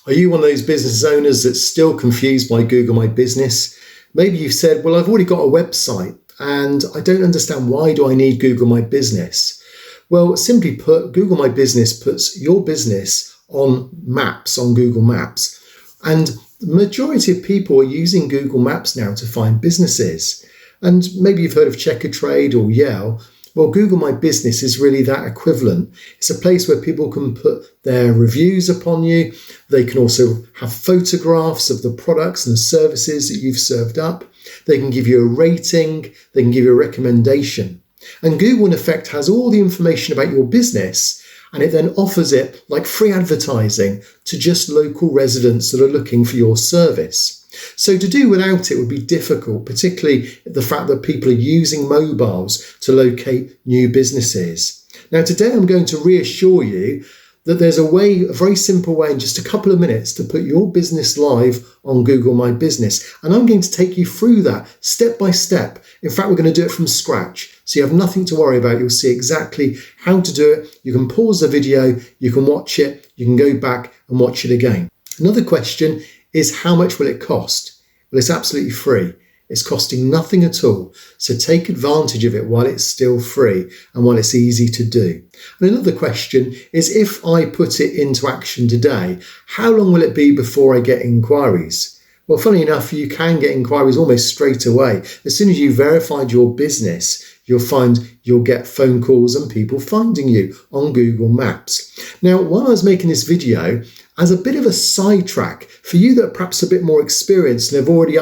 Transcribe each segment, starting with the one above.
Are you one of those business owners that's still confused by Google My Business? Maybe you've said, well, I've already got a website and I don't understand, why do I need Google My Business? Well, simply put, Google My Business puts your business on maps, on Google Maps. And the majority of people are using Google Maps now to find businesses. And maybe you've heard of Checkatrade or Yale. Well, Google My Business is really that equivalent. It's a place where people can put their reviews upon you. They can also have photographs of the products and the services that you've served up. They can give you a rating. They can give you a recommendation. And Google, in effect, has all the information about your business, and it then offers it like free advertising to just local residents that are looking for your service. So to do without it would be difficult, particularly the fact that people are using mobiles to locate new businesses. Now, today I'm going to reassure you that there's a very simple way in just a couple of minutes to put your business live on Google My Business. And I'm going to take you through that step by step. In fact, we're going to do it from scratch. So you have nothing to worry about. You'll see exactly how to do it. You can pause the video, you can watch it, you can go back and watch it again. Another question is, how much will it cost? Well, it's absolutely free. It's costing nothing at all. So take advantage of it while it's still free and while it's easy to do. And another question is, if I put it into action today, how long will it be before I get inquiries? Well, funny enough, you can get inquiries almost straight away. As soon as you've verified your business, you'll find you'll get phone calls and people finding you on Google Maps. Now, while I was making this video, as a bit of a sidetrack, for you that are perhaps a bit more experienced and have already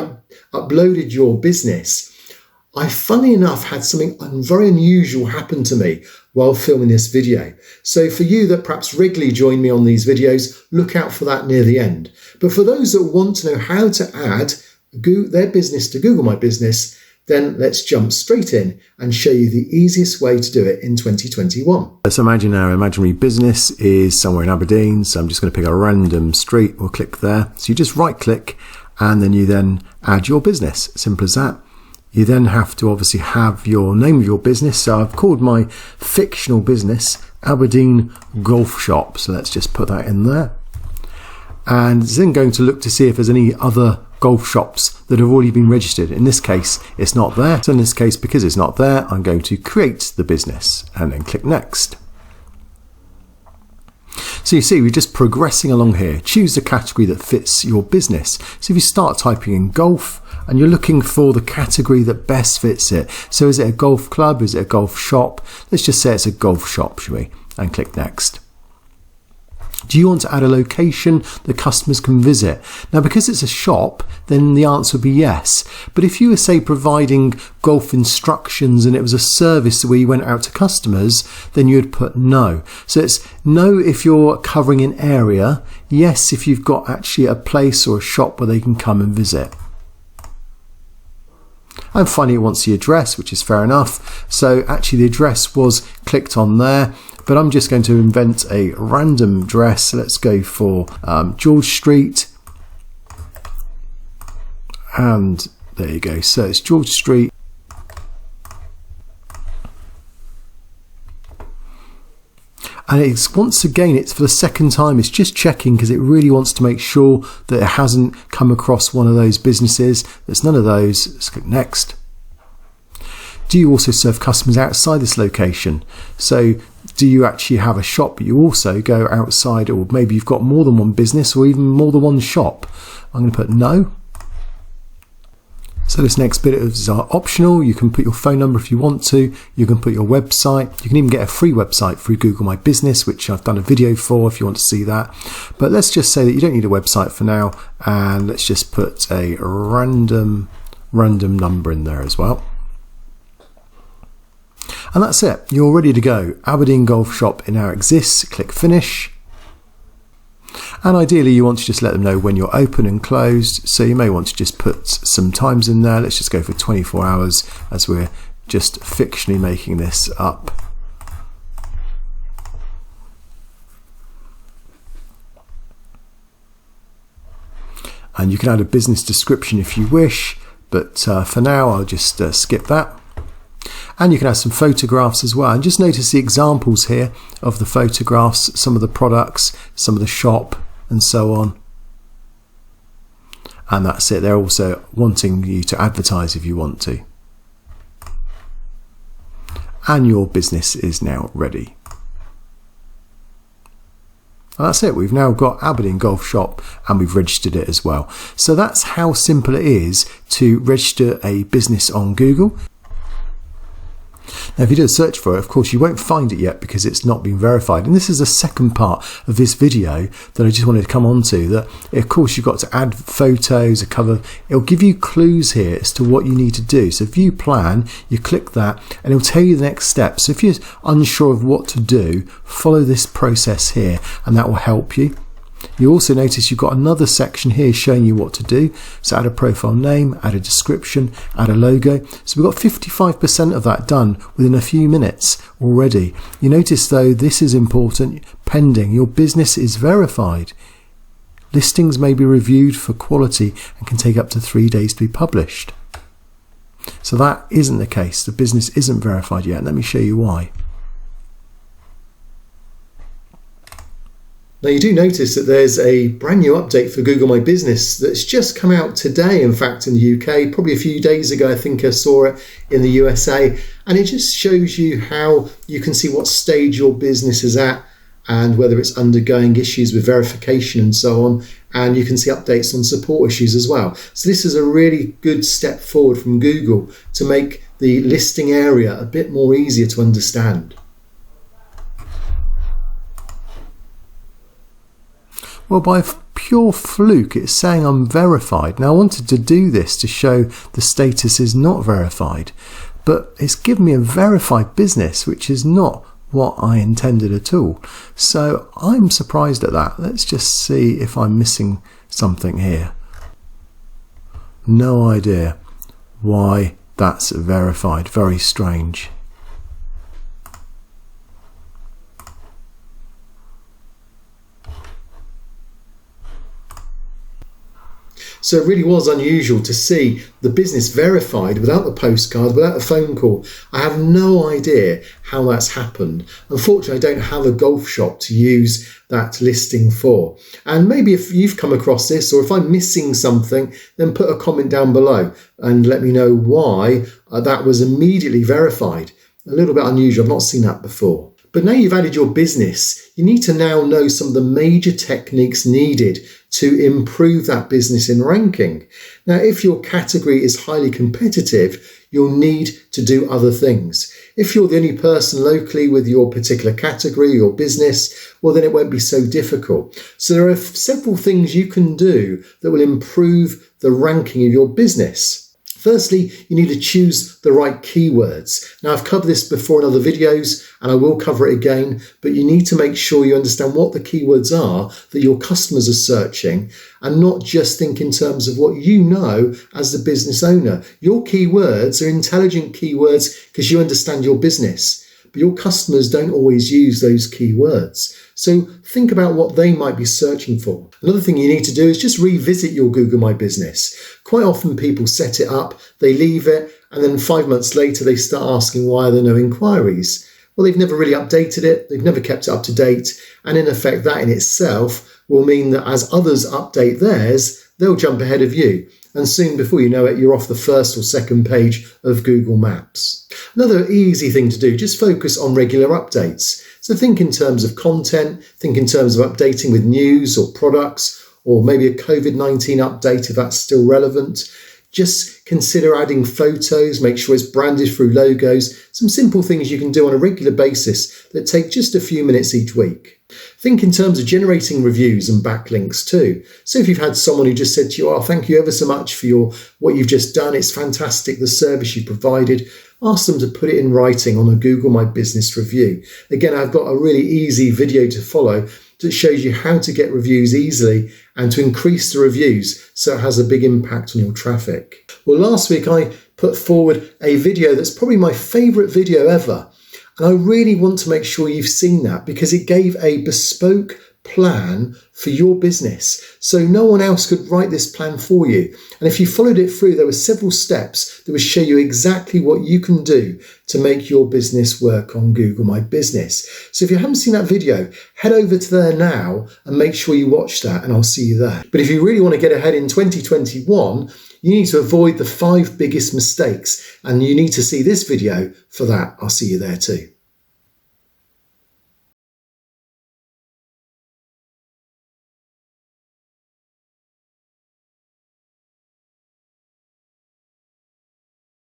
uploaded your business, I, funny enough, had something very unusual happen to me while filming this video. So for you that perhaps regularly join me on these videos, look out for that near the end. But for those that want to know how to add their business to Google My Business, then let's jump straight in and show you the easiest way to do it in 2021. So imagine our imaginary business is somewhere in Aberdeen. So I'm just going to pick a random street. We'll click there. So you just right click and then you then add your business. Simple as that. You then have to obviously have your name of your business. So I've called my fictional business Aberdeen Golf Shop. So let's just put that in there. And it's then going to look to see if there's any other golf shops that have already been registered. In this case, it's not there. So in this case, because it's not there, I'm going to create the business and then click next. So you see, we're just progressing along here. Choose the category that fits your business. So if you start typing in golf and you're looking for the category that best fits it. So is it a golf club? Is it a golf shop? Let's just say it's a golf shop, shall we? And click next. Do you want to add a location that customers can visit? Now, because it's a shop, then the answer would be yes. But if you were, say, providing golf instructions and it was a service where you went out to customers, then you would put no. So it's no if you're covering an area, yes if you've got actually a place or a shop where they can come and visit. And finally, it wants the address, which is fair enough. So actually the address was clicked on there. But I'm just going to invent a random address. Let's go for George Street. And there you go. So it's George Street. And it's, once again, it's for the second time, it's just checking because it really wants to make sure that it hasn't come across one of those businesses. There's none of those. Let's click next. Do you also serve customers outside this location? So do you actually have a shop, but you also go outside, or maybe you've got more than one business or even more than one shop? I'm going to put no. So this next bit is optional. You can put your phone number if you want to. You can put your website. You can even get a free website through Google My Business, which I've done a video for if you want to see that. But let's just say that you don't need a website for now. And let's just put a random number in there as well. And that's it. You're ready to go. Aberdeen Golf Shop now exists. Click finish. And ideally you want to just let them know when you're open and closed. So you may want to just put some times in there. Let's just go for 24 hours as we're just fictionally making this up. And you can add a business description if you wish, but for now I'll just skip that. And you can have some photographs as well. And just notice the examples here of the photographs, some of the products, some of the shop, and so on. and that's it. They're also wanting you to advertise if you want to. And your business is now ready. And that's it. We've now got Aberdeen Golf Shop and we've registered it as well. So that's how simple it is to register a business on Google. Now, if you do a search for it, of course, you won't find it yet because it's not been verified. And this is the second part of this video that I just wanted to come on to, that, of course, you've got to add photos, a cover. It'll give you clues here as to what you need to do. So view plan, you click that and it'll tell you the next steps. So if you're unsure of what to do, follow this process here and that will help you. You also notice you've got another section here showing you what to do. So add a profile name, add a description, add a logo. So we've got 55% of that done within a few minutes already. You notice though, this is important, pending. Your business is verified. Listings may be reviewed for quality and can take up to 3 days to be published. So that isn't the case. The business isn't verified yet. Let me show you why. Now you do notice that there's a brand new update for Google My Business that's just come out today, in fact, in the UK, probably a few days ago. I think I saw it in the USA, and it just shows you how you can see what stage your business is at and whether it's undergoing issues with verification and so on. And you can see updates on support issues as well. So this is a really good step forward from Google to make the listing area a bit more easier to understand. Well, by pure fluke, it's saying I'm verified. Now, I wanted to do this to show the status is not verified, but it's given me a verified business, which is not what I intended at all. So I'm surprised at that. Let's just see if I'm missing something here. No idea why that's verified. Very strange. So it really was unusual to see the business verified without the postcard, without the phone call. I have no idea how that's happened. Unfortunately, I don't have a golf shop to use that listing for. And maybe if you've come across this, or if I'm missing something, then put a comment down below and let me know why that was immediately verified. A little bit unusual. I've not seen that before. But now you've added your business, you need to now know some of the major techniques needed to improve that business in ranking. Now, if your category is highly competitive, you'll need to do other things. If you're the only person locally with your particular category or business, well, then it won't be so difficult. So there are several things you can do that will improve the ranking of your business. Firstly, you need to choose the right keywords. Now, I've covered this before in other videos and I will cover it again, but you need to make sure you understand what the keywords are that your customers are searching and not just think in terms of what you know as the business owner. Your keywords are intelligent keywords because you understand your business, but your customers don't always use those keywords. So think about what they might be searching for. Another thing you need to do is just revisit your Google My Business. Quite often people set it up, they leave it, and then 5 months later they start asking why there are no inquiries. Well, they've never really updated it, they've never kept it up to date, and in effect that in itself will mean that as others update theirs, they'll jump ahead of you. And soon, before you know it, you're off the first or second page of Google Maps. Another easy thing to do, just focus on regular updates. So think in terms of content, think in terms of updating with news or products, or maybe a COVID-19 update if that's still relevant. Just consider adding photos, make sure it's branded through logos, some simple things you can do on a regular basis that take just a few minutes each week. Think in terms of generating reviews and backlinks too. So if you've had someone who just said to you, oh, thank you ever so much for what you've just done, it's fantastic, the service you provided, ask them to put it in writing on a Google My Business review. Again, I've got a really easy video to follow that shows you how to get reviews easily and to increase the reviews so it has a big impact on your traffic. Well, last week I put forward a video that's probably my favourite video ever. And I really want to make sure you've seen that because it gave a bespoke plan for your business. So no one else could write this plan for you. And if you followed it through, there were several steps that would show you exactly what you can do to make your business work on Google My Business. So if you haven't seen that video, head over to there now and make sure you watch that, and I'll see you there. But if you really want to get ahead in 2021, you need to avoid the 5 biggest mistakes, and you need to see this video for that. I'll see you there too.